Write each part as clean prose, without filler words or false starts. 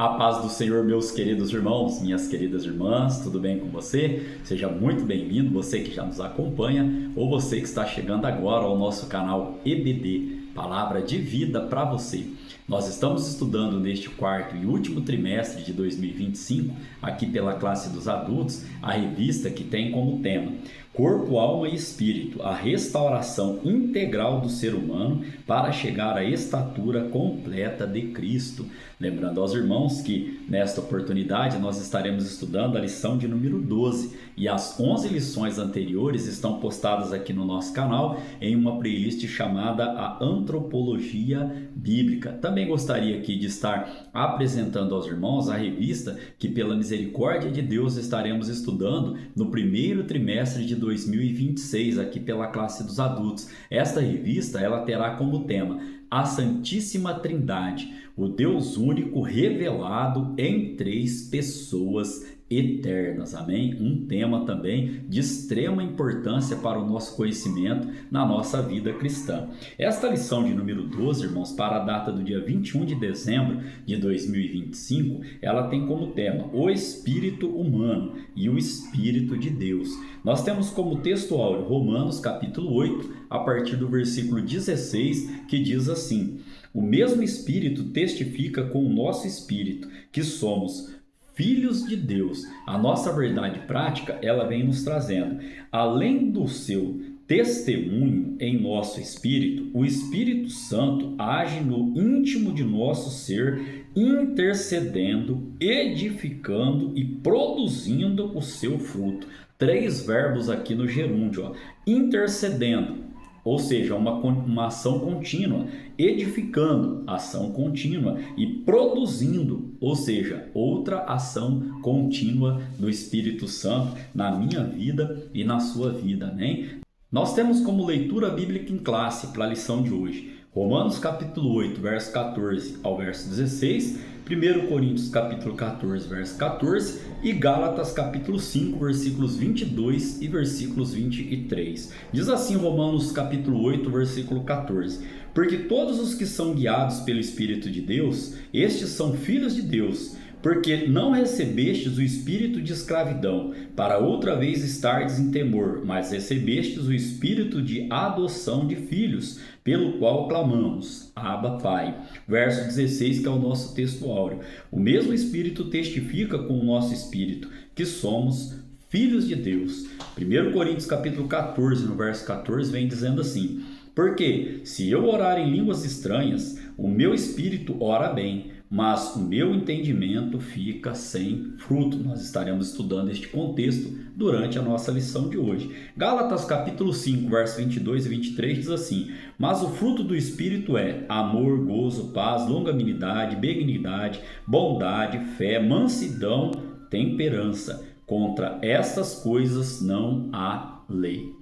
A paz do Senhor, meus queridos irmãos, minhas queridas irmãs, tudo bem com você? Seja muito bem-vindo, você que já nos acompanha ou você que está chegando agora ao nosso canal EBD, Palavra de Vida para você. Nós estamos estudando neste quarto e último trimestre de 2025, aqui pela classe dos adultos, a revista que tem como tema Corpo, Alma e Espírito, a restauração integral do ser humano para chegar à estatura completa de Cristo. Lembrando aos irmãos que nesta oportunidade nós estaremos estudando a lição de número 12 e as 11 lições anteriores estão postadas aqui no nosso canal em uma playlist chamada a Antropologia Bíblica. Também gostaria aqui de estar apresentando aos irmãos a revista que pela misericórdia de Deus estaremos estudando no primeiro trimestre de 2026 aqui pela classe dos adultos. Esta revista ela terá como tema a Santíssima Trindade, o Deus único revelado em três pessoas eternas, amém? Um tema também de extrema importância para o nosso conhecimento na nossa vida cristã. Esta lição de número 12, irmãos, para a data do dia 21 de dezembro de 2025, ela tem como tema o Espírito humano e o Espírito de Deus. Nós temos como texto áureo Romanos capítulo 8, a partir do versículo 16, que diz assim: o mesmo Espírito testifica com o nosso Espírito que somos filhos de Deus. A nossa verdade prática, ela vem nos trazendo, além do seu testemunho em nosso espírito, o Espírito Santo age no íntimo de nosso ser, intercedendo, edificando e produzindo o seu fruto. Três verbos aqui no gerúndio, ó. Intercedendo, ou seja, uma ação contínua, edificando, ação contínua, e produzindo, ou seja, outra ação contínua do Espírito Santo na minha vida e na sua vida, amém? Nós temos como leitura bíblica em classe para a lição de hoje Romanos capítulo 8, verso 14 ao verso 16, 1 Coríntios capítulo 14, verso 14 e Gálatas capítulo 5, versículos 22 e versículos 23. Diz assim Romanos capítulo 8, versículo 14: porque todos os que são guiados pelo Espírito de Deus, estes são filhos de Deus. Porque não recebestes o espírito de escravidão, para outra vez estardes em temor, mas recebestes o espírito de adoção de filhos, pelo qual clamamos, Abba, Pai. Verso 16, que é o nosso texto áureo. O mesmo Espírito testifica com o nosso espírito que somos filhos de Deus. 1 Coríntios capítulo 14, no verso 14, vem dizendo assim: porque se eu orar em línguas estranhas, o meu espírito ora bem, mas o meu entendimento fica sem fruto. Nós estaremos estudando este contexto durante a nossa lição de hoje. Gálatas capítulo 5, versos 22 e 23 diz assim: mas o fruto do Espírito é amor, gozo, paz, longanimidade, benignidade, bondade, fé, mansidão, temperança. Contra estas coisas não há lei.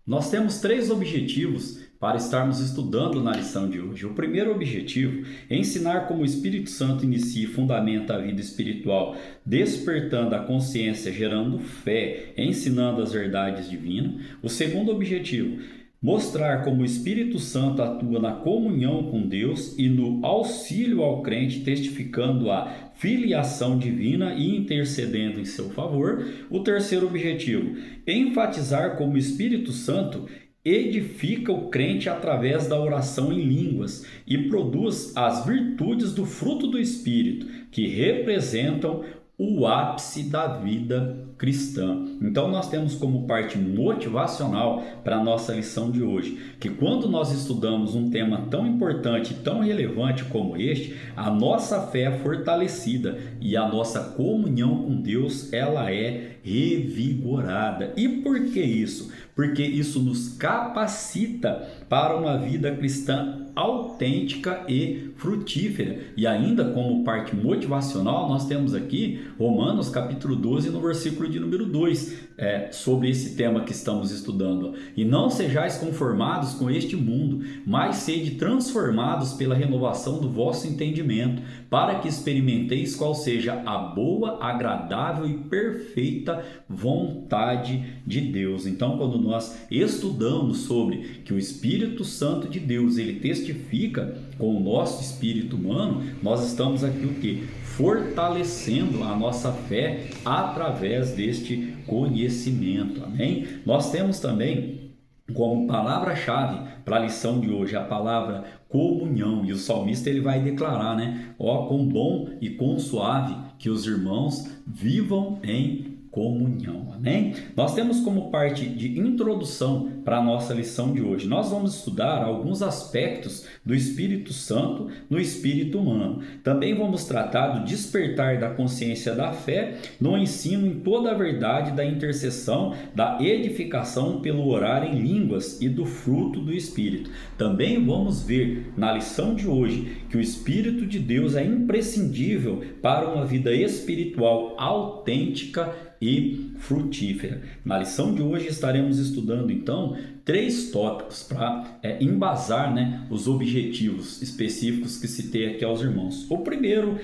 Nós temos três objetivos para estarmos estudando na lição de hoje. O primeiro objetivo é ensinar como o Espírito Santo inicia e fundamenta a vida espiritual, despertando a consciência, gerando fé, ensinando as verdades divinas. O segundo objetivo, mostrar como o Espírito Santo atua na comunhão com Deus e no auxílio ao crente, testificando a filiação divina e intercedendo em seu favor. O terceiro objetivo, enfatizar como o Espírito Santo edifica o crente através da oração em línguas e produz as virtudes do fruto do Espírito, que representam o ápice da vida cristã. Então nós temos como parte motivacional para a nossa lição de hoje, que quando nós estudamos um tema tão importante, tão relevante como este, a nossa fé é fortalecida e a nossa comunhão com Deus, ela é revigorada. E por que isso? Porque isso nos capacita para uma vida cristã autêntica e frutífera. E ainda como parte motivacional, nós temos aqui Romanos capítulo 12, no versículo de número 2, sobre esse tema que estamos estudando. E não sejais conformados com este mundo, mas sede transformados pela renovação do vosso entendimento, para que experimenteis qual seja a boa, agradável e perfeita vontade de Deus. Então, quando nós estudamos sobre que o Espírito Santo de Deus, ele testifica com o nosso espírito humano, nós estamos aqui o quê? Fortalecendo a nossa fé através deste conhecimento, amém? Nós temos também como palavra-chave para a lição de hoje a palavra comunhão, e o salmista ele vai declarar, né? Ó, quão bom e quão suave que os irmãos vivam em comunhão, amém? Nós temos como parte de introdução para a nossa lição de hoje, nós vamos estudar alguns aspectos do Espírito Santo no espírito humano. Também vamos tratar do despertar da consciência da fé no ensino em toda a verdade da intercessão, da edificação pelo orar em línguas e do fruto do Espírito. Também vamos ver na lição de hoje que o Espírito de Deus é imprescindível para uma vida espiritual autêntica e frutífera. Na lição de hoje estaremos estudando então 3 tópicos para embasar, né, os objetivos específicos que citei aqui aos irmãos. O primeiro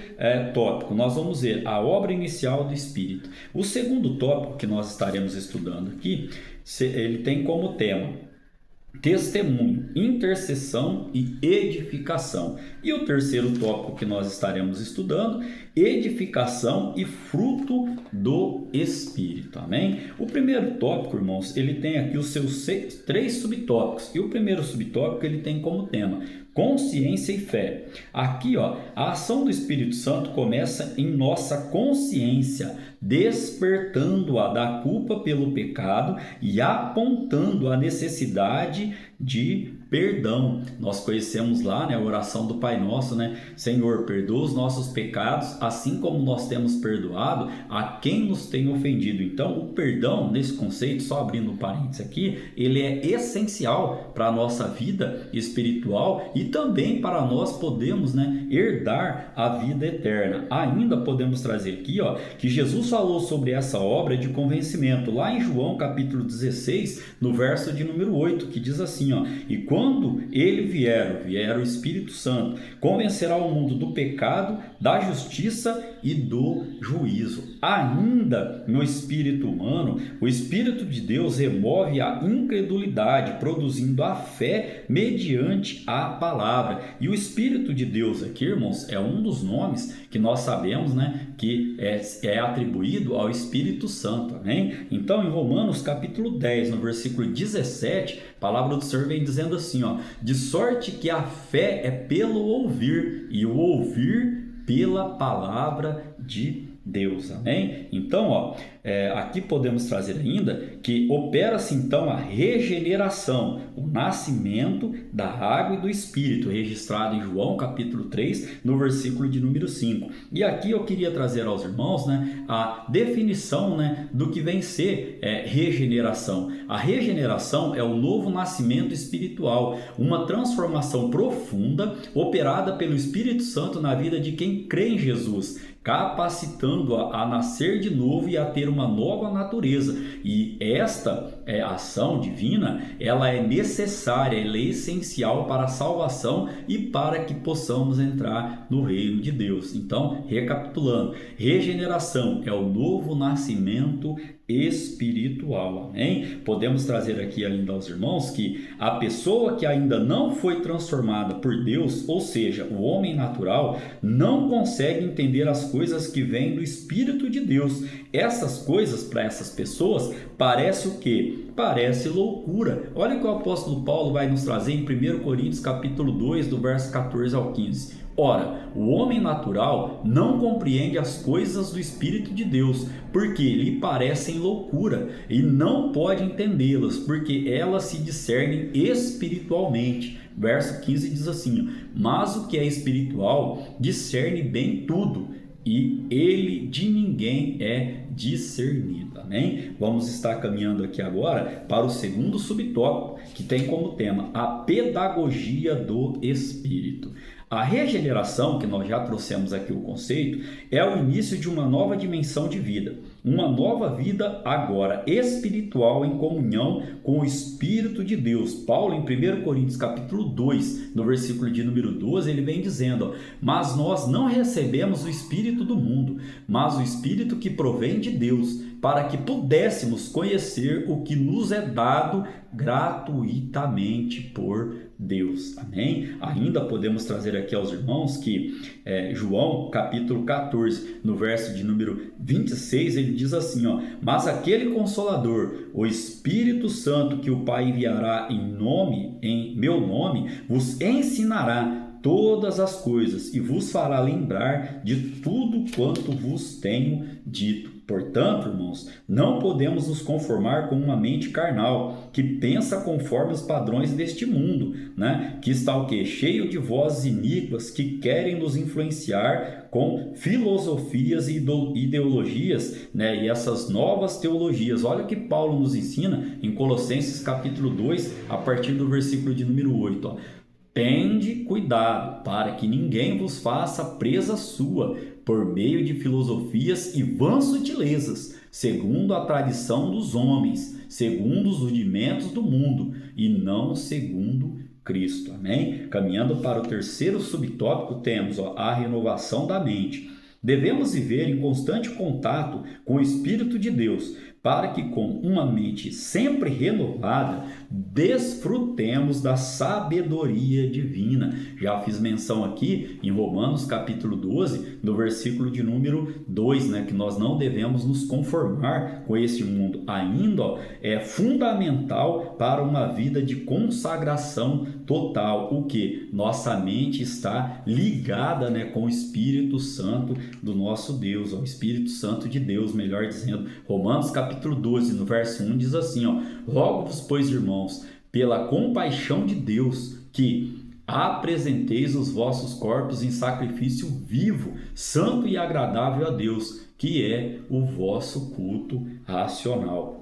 tópico, nós vamos ver a obra inicial do Espírito. O segundo tópico que nós estaremos estudando aqui, ele tem como tema testemunho, intercessão e edificação. E o terceiro tópico que nós estaremos estudando, edificação e fruto do Espírito, amém? O primeiro tópico, irmãos, ele tem aqui os seus 3 subtópicos, e o primeiro subtópico ele tem como tema consciência e fé. Aqui, ó, a ação do Espírito Santo começa em nossa consciência, despertando-a da culpa pelo pecado e apontando a necessidade de perdão. Nós conhecemos lá, né, a oração do Pai Nosso, né? Senhor, perdoa os nossos pecados, assim como nós temos perdoado a quem nos tem ofendido. Então, o perdão, nesse conceito, só abrindo um parênteses aqui, ele é essencial para a nossa vida espiritual e também para nós podermos, né, herdar a vida eterna. Ainda podemos trazer aqui, ó, que Jesus falou sobre essa obra de convencimento lá em João capítulo 16, no verso de número 8, que diz assim, ó, e quando ele vier o Espírito Santo, convencerá o mundo do pecado, da justiça e do juízo. Ainda no espírito humano, o Espírito de Deus remove a incredulidade, produzindo a fé mediante a palavra. E o Espírito de Deus aqui, irmãos, é um dos nomes que nós sabemos, né, que é atribuído ao Espírito Santo, amém? Então, em Romanos capítulo 10, no versículo 17, a palavra do Senhor vem dizendo assim, ó, de sorte que a fé é pelo ouvir, e o ouvir pela palavra de Deus, amém? Então, ó, aqui podemos trazer ainda que opera-se então a regeneração, o nascimento da água e do Espírito, registrado em João capítulo 3, no versículo de número 5. E aqui eu queria trazer aos irmãos, né, a definição, né, do que vem ser regeneração. A regeneração é o novo nascimento espiritual, uma transformação profunda operada pelo Espírito Santo na vida de quem crê em Jesus, capacitando-a a nascer de novo e a ter uma nova natureza. E esta ação divina, ela é necessária, ela é essencial para a salvação e para que possamos entrar no reino de Deus. Então, recapitulando, regeneração é o novo nascimento espiritual, amém? Podemos trazer aqui ainda aos irmãos que a pessoa que ainda não foi transformada por Deus, ou seja, o homem natural, não consegue entender as coisas que vêm do Espírito de Deus. Essas coisas, para essas pessoas, parece o quê? Parece loucura. Olha o que o apóstolo Paulo vai nos trazer em 1 Coríntios capítulo 2, do verso 14 ao 15. Ora, o homem natural não compreende as coisas do Espírito de Deus, porque lhe parecem loucura, e não pode entendê-las, porque elas se discernem espiritualmente. Verso 15 diz assim, mas o que é espiritual discerne bem tudo, e ele de ninguém é discernido, amém? Vamos estar caminhando aqui agora para o segundo subtópico, que tem como tema a pedagogia do Espírito. A regeneração, que nós já trouxemos aqui o conceito, é o início de uma nova dimensão de vida. Uma nova vida agora espiritual em comunhão com o Espírito de Deus. Paulo, em 1 Coríntios capítulo 2, no versículo de número 12, ele vem dizendo: mas nós não recebemos o Espírito do mundo, mas o Espírito que provém de Deus, para que pudéssemos conhecer o que nos é dado gratuitamente por Deus. Amém? Ainda podemos trazer aqui aos irmãos que João capítulo 14, no verso de número 26, ele diz assim, mas aquele Consolador, o Espírito Santo que o Pai enviará em meu nome, vos ensinará todas as coisas e vos fará lembrar de tudo quanto vos tenho dito. Portanto, irmãos, não podemos nos conformar com uma mente carnal que pensa conforme os padrões deste mundo, né? Que está o quê? Cheio de vozes iníquas que querem nos influenciar com filosofias e ideologias, né? E essas novas teologias. Olha o que Paulo nos ensina em Colossenses capítulo 2, a partir do versículo de número 8, Tende cuidado para que ninguém vos faça presa sua por meio de filosofias e vãs sutilezas, segundo a tradição dos homens, segundo os rudimentos do mundo e não segundo Cristo. Amém? Caminhando para o terceiro subtópico, temos a renovação da mente. Devemos viver em constante contato com o Espírito de Deus, para que com uma mente sempre renovada, desfrutemos da sabedoria divina. Já fiz menção aqui em Romanos capítulo 12, no versículo de número 2, né, que nós não devemos nos conformar com esse mundo. Ainda é fundamental para uma vida de consagração total, o que? Nossa mente está ligada, né, com o Espírito Santo do nosso Deus, o Espírito Santo de Deus, melhor dizendo. Romanos capítulo 12, no verso 1, diz assim, rogo-vos, pois, irmãos, pela compaixão de Deus, que apresenteis os vossos corpos em sacrifício vivo, santo e agradável a Deus, que é o vosso culto racional.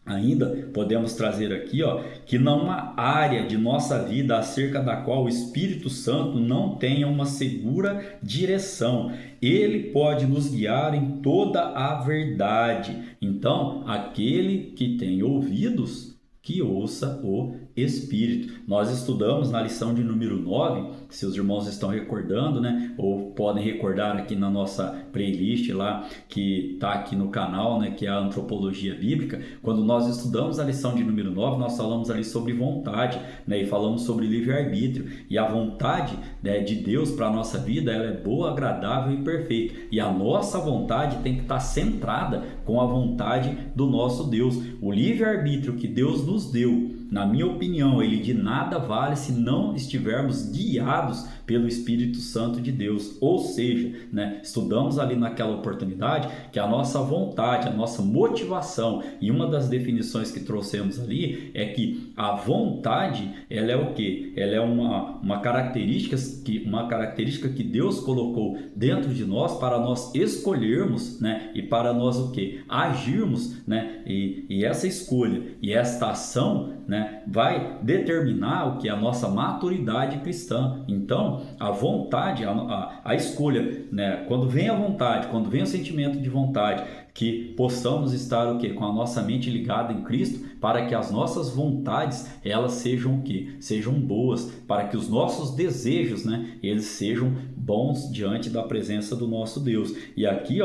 Ainda podemos trazer aqui, que não há área de nossa vida acerca da qual o Espírito Santo não tenha uma segura direção. Ele pode nos guiar em toda a verdade. Então, aquele que tem ouvidos, que ouça o Espírito. Nós estudamos na lição de número 9, se os irmãos estão recordando, né? Ou podem recordar aqui na nossa playlist lá, que está aqui no canal, né? Que é a Antropologia Bíblica. Quando nós estudamos a lição de número 9, nós falamos ali sobre vontade, né? E falamos sobre livre-arbítrio. E a vontade, né, de Deus para a nossa vida, ela é boa, agradável e perfeita. E a nossa vontade tem que estar centrada com a vontade do nosso Deus. O livre-arbítrio que Deus nos deu, na minha opinião, ele de nada vale se não estivermos guiados pelo Espírito Santo de Deus. Ou seja, né, estudamos ali naquela oportunidade que a nossa vontade, a nossa motivação, e uma das definições que trouxemos ali é que a vontade, ela é o quê? Ela é uma característica que Deus colocou dentro de nós para nós escolhermos, né, e para nós o quê? Agirmos, né, e essa escolha e esta ação, né, vai determinar o que é a nossa maturidade cristã. Então, a vontade, a escolha, né, quando vem a vontade, quando vem o sentimento de vontade, que possamos estar o quê? Com a nossa mente ligada em Cristo, para que as nossas vontades, elas sejam o quê? Sejam boas, para que os nossos desejos, né, eles sejam bons diante da presença do nosso Deus. E aqui,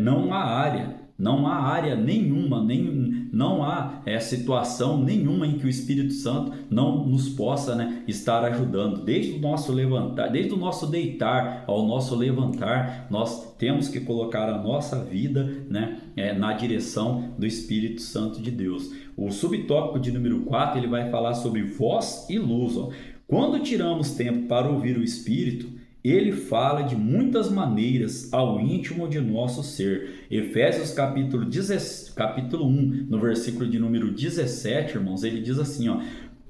não há área nenhuma, não há situação nenhuma em que o Espírito Santo não nos possa, né, estar ajudando. Desde o nosso levantar, desde o nosso deitar ao nosso levantar, nós temos que colocar a nossa vida, né, na direção do Espírito Santo de Deus. O subtópico de número 4, ele vai falar sobre voz e luz. Quando tiramos tempo para ouvir o Espírito, ele fala de muitas maneiras ao íntimo de nosso ser. Efésios capítulo 1, no versículo de número 17, irmãos, ele diz assim,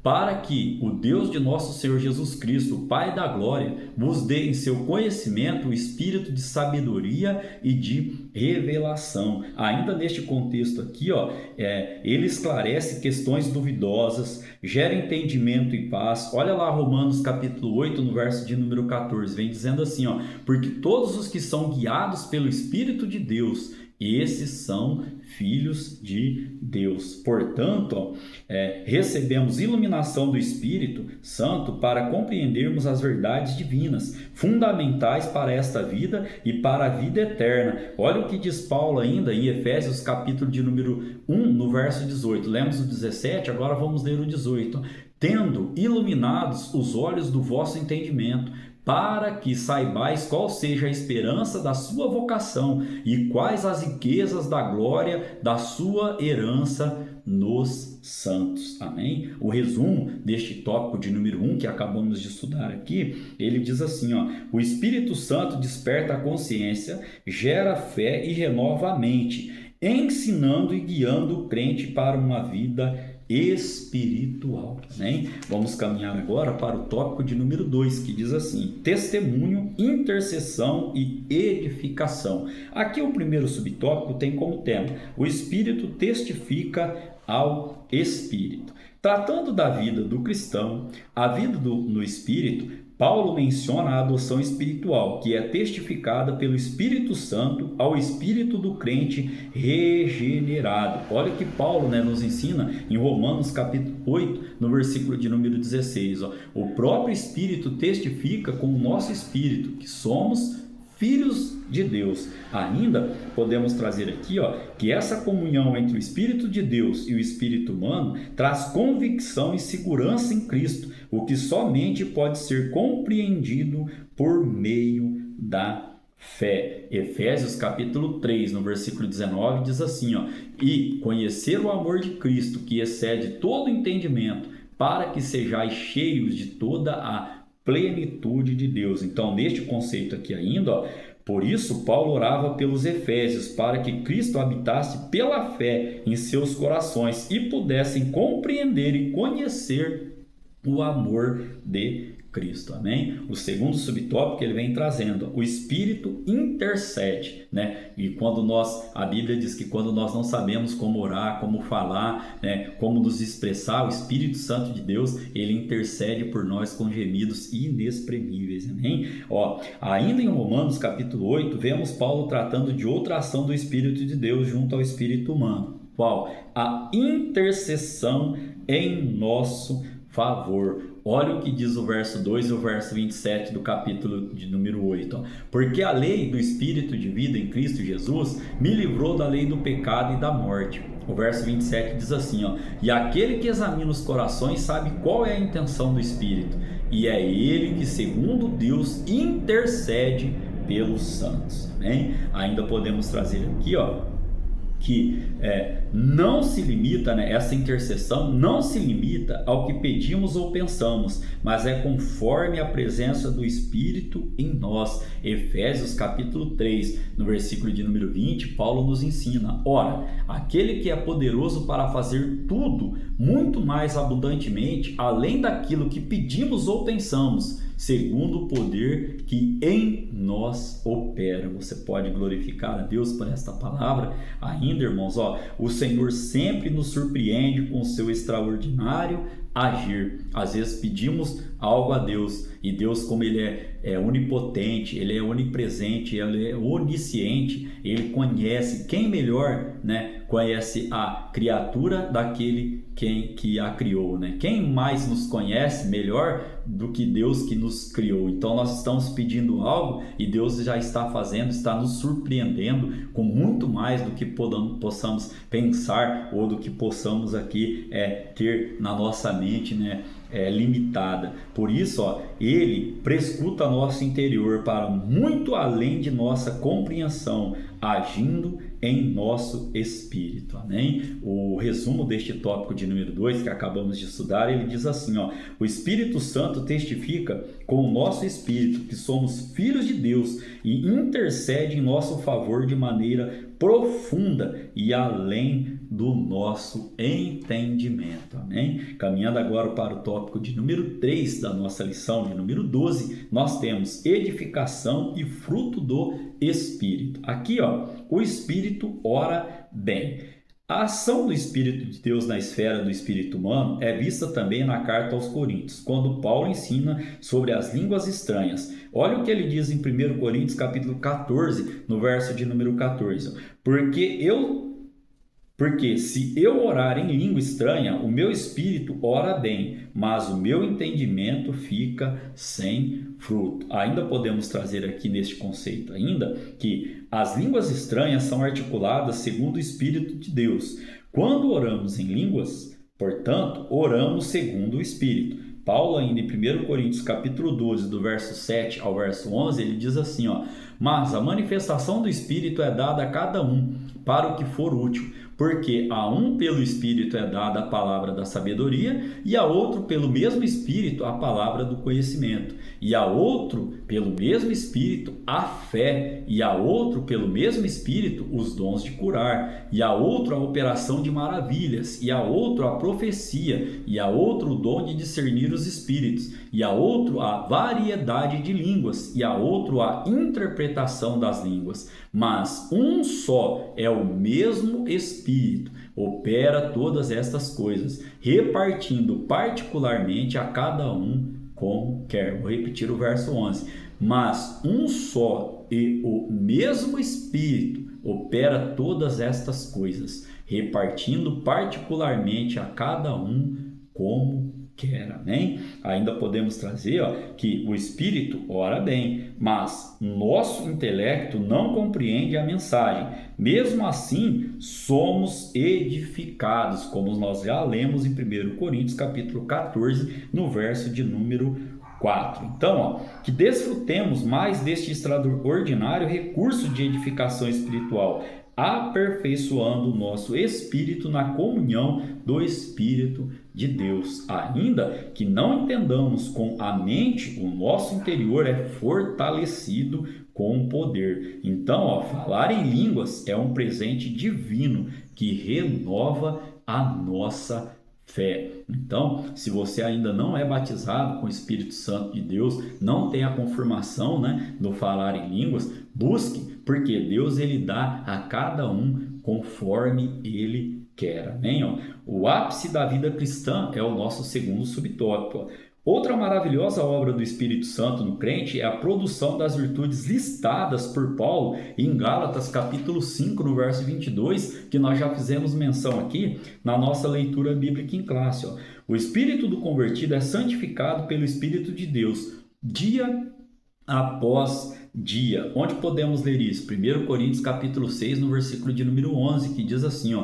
para que o Deus de nosso Senhor Jesus Cristo, o Pai da glória, vos dê em seu conhecimento o espírito de sabedoria e de revelação. Ainda neste contexto aqui, ele esclarece questões duvidosas, gera entendimento e paz. Olha lá Romanos capítulo 8, no verso de número 14, vem dizendo assim, porque todos os que são guiados pelo Espírito de Deus, esses são filhos de Deus. Portanto, recebemos iluminação do Espírito Santo para compreendermos as verdades divinas, fundamentais para esta vida e para a vida eterna. Olha o que diz Paulo ainda em Efésios capítulo de número 1, no verso 18. Lemos o 17, agora vamos ler o 18. Tendo iluminados os olhos do vosso entendimento, para que saibais qual seja a esperança da sua vocação e quais as riquezas da glória da sua herança nos santos. Amém? O resumo deste tópico de número 1 que acabamos de estudar aqui, ele diz assim, o Espírito Santo desperta a consciência, gera fé e renova a mente, ensinando e guiando o crente para uma vida espiritual. Né? Vamos caminhar agora para o tópico de número 2, que diz assim: testemunho, intercessão e edificação. Aqui o primeiro subtópico tem como tema: o Espírito testifica ao Espírito. Tratando da vida do cristão, a vida no Espírito, Paulo menciona a adoção espiritual, que é testificada pelo Espírito Santo ao espírito do crente regenerado. Olha que Paulo nos ensina em Romanos capítulo 8, no versículo de número 16. O próprio Espírito testifica com o nosso espírito que somos filhos de Deus. Ainda podemos trazer aqui que essa comunhão entre o Espírito de Deus e o Espírito humano traz convicção e segurança em Cristo, o que somente pode ser compreendido por meio da fé. Efésios capítulo 3, no versículo 19, diz assim, e conhecer o amor de Cristo, que excede todo entendimento, para que sejais cheios de toda a plenitude de Deus. Então, neste conceito aqui ainda, por isso Paulo orava pelos Efésios, para que Cristo habitasse pela fé em seus corações e pudessem compreender e conhecer o amor de Cristo, amém? O segundo subtópico que ele vem trazendo, o Espírito intercede, E a Bíblia diz que quando nós não sabemos como orar, como falar, como nos expressar, o Espírito Santo de Deus, ele intercede por nós com gemidos inexprimíveis, amém? Ainda em Romanos capítulo 8, vemos Paulo tratando de outra ação do Espírito de Deus junto ao Espírito humano. Qual? A intercessão em nosso favor. Olha o que diz o verso 2 e o verso 27 do capítulo de número 8. Porque a lei do Espírito de vida em Cristo Jesus me livrou da lei do pecado e da morte. O verso 27 diz assim, e aquele que examina os corações sabe qual é a intenção do Espírito, e é ele que, segundo Deus, intercede pelos santos. Amém? Ainda podemos trazer aqui, que não se limita, essa intercessão não se limita ao que pedimos ou pensamos, mas é conforme a presença do Espírito em nós. Efésios capítulo 3, no versículo de número 20, Paulo nos ensina: ora, aquele que é poderoso para fazer tudo, muito mais abundantemente, além daquilo que pedimos ou pensamos, segundo o poder que em nós opera. Você pode glorificar a Deus por esta palavra? Ainda, irmãos, o Senhor sempre nos surpreende com o seu extraordinário agir. Às vezes pedimos algo a Deus, e Deus, como ele é onipotente, ele é onipresente, ele é onisciente, ele conhece. Quem melhor, conhece a criatura daquele que a criou, Quem mais nos conhece melhor do que Deus que nos criou? Então nós estamos pedindo algo e Deus já está fazendo, está nos surpreendendo com muito mais do que possamos pensar ou do que possamos aqui ter na nossa mente, limitada. Por isso, ele prescuta nosso interior para muito além de nossa compreensão, agindo em nosso espírito. Amém? O resumo deste tópico de número 2 que acabamos de estudar, ele diz assim, o Espírito Santo testifica com o nosso espírito que somos filhos de Deus e intercede em nosso favor de maneira profunda e além do nosso entendimento, amém? Caminhando agora para o tópico de número 3 da nossa lição de número 12, nós temos edificação e fruto do Espírito. Aqui, o Espírito ora bem. A ação do Espírito de Deus na esfera do espírito humano é vista também na carta aos Coríntios, quando Paulo ensina sobre as línguas estranhas. Olha o que ele diz em 1 Coríntios capítulo 14, no verso de número 14. Porque se eu orar em língua estranha, o meu espírito ora bem, mas o meu entendimento fica sem fruto. Ainda podemos trazer aqui neste conceito ainda que as línguas estranhas são articuladas segundo o Espírito de Deus. Quando oramos em línguas, portanto, oramos segundo o Espírito. Paulo ainda em 1 Coríntios capítulo 12, do verso 7 ao verso 11, ele diz assim, mas a manifestação do Espírito é dada a cada um para o que for útil, porque a um pelo Espírito é dada a palavra da sabedoria, e a outro pelo mesmo Espírito a palavra do conhecimento, e a outro pelo mesmo Espírito a fé, e a outro pelo mesmo Espírito os dons de curar, e a outro a operação de maravilhas, e a outro a profecia, e a outro o dom de discernir os espíritos, e a outro a variedade de línguas, e a outro a interpretação das línguas. Mas um só é o mesmo Espírito, opera todas estas coisas, repartindo particularmente a cada um como quer. Vou repetir o verso 11. Mas um só e o mesmo Espírito opera todas estas coisas, repartindo particularmente a cada um como quer, amém? Ainda podemos trazer que o Espírito ora bem, mas nosso intelecto não compreende a mensagem. Mesmo assim, somos edificados, como nós já lemos em 1 Coríntios capítulo 14, no verso de número 4. Então, que desfrutemos mais deste extraordinário recurso de edificação espiritual, aperfeiçoando o nosso espírito na comunhão do Espírito de Deus. Ainda que não entendamos com a mente, o nosso interior é fortalecido com poder. Então, falar em línguas é um presente divino que renova a nossa fé. Então, se você ainda não é batizado com o Espírito Santo de Deus, não tem a confirmação, do falar em línguas, busque, porque Deus ele dá a cada um conforme ele quer. Amém? O ápice da vida cristã é o nosso segundo subtópico. Outra maravilhosa obra do Espírito Santo no crente é a produção das virtudes listadas por Paulo em Gálatas capítulo 5, no verso 22, que nós já fizemos menção aqui na nossa leitura bíblica em classe. O espírito do convertido é santificado pelo Espírito de Deus, dia após dia. Onde podemos ler isso? 1 Coríntios capítulo 6, no versículo de número 11, que diz assim,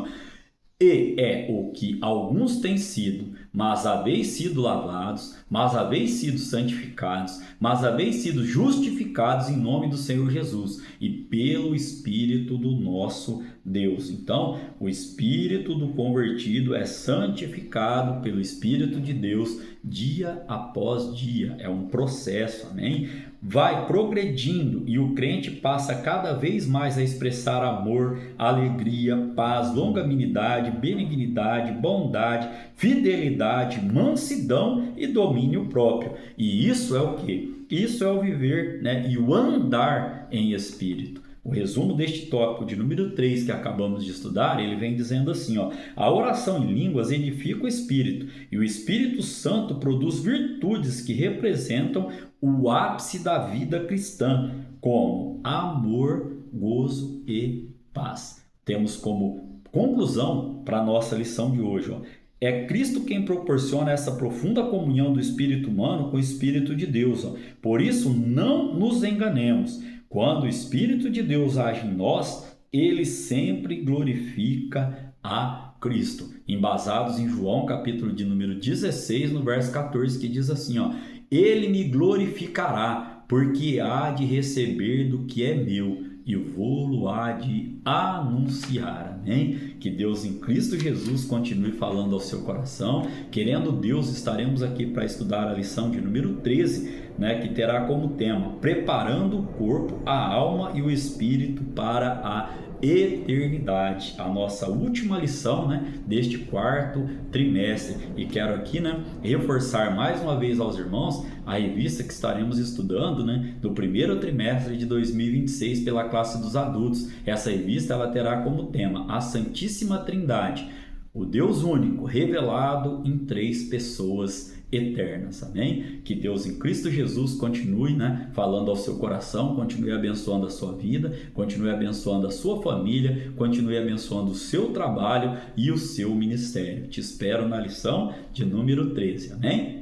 e é o que alguns têm sido, mas haveis sido lavados, mas haveis sido santificados, mas haveis sido justificados em nome do Senhor Jesus e pelo Espírito do nosso Deus. Então, o Espírito do convertido é santificado pelo Espírito de Deus dia após dia. É um processo, amém? Vai progredindo e o crente passa cada vez mais a expressar amor, alegria, paz, longanimidade, benignidade, bondade, fidelidade, mansidão e domínio próprio. E isso é o quê? Isso é o viver, e o andar em espírito. O resumo deste tópico de número 3 que acabamos de estudar, ele vem dizendo assim, a oração em línguas edifica o Espírito e o Espírito Santo produz virtudes que representam o ápice da vida cristã, como amor, gozo e paz. Temos como conclusão para a nossa lição de hoje, é Cristo quem proporciona essa profunda comunhão do espírito humano com o Espírito de Deus. Por isso, não nos enganemos. Quando o Espírito de Deus age em nós, ele sempre glorifica a Cristo. Embasados em João, capítulo de número 16, no verso 14, que diz assim, ele me glorificará, porque há de receber do que é meu e vou-lo há de anunciar. Amém? Que Deus em Cristo Jesus continue falando ao seu coração. Querendo Deus, estaremos aqui para estudar a lição de número 13, que terá como tema preparando o corpo, a alma e o espírito para a eternidade. A nossa última lição, né, deste quarto trimestre. E quero aqui, né, reforçar mais uma vez aos irmãos a revista que estaremos estudando, né, do primeiro trimestre de 2026 pela classe dos adultos. Essa revista ela terá como tema a Santíssima Trindade, o Deus único revelado em 3 pessoas eternas, amém? Que Deus em Cristo Jesus continue, né, falando ao seu coração, continue abençoando a sua vida, continue abençoando a sua família, continue abençoando o seu trabalho e o seu ministério. Te espero na lição de número 13, amém?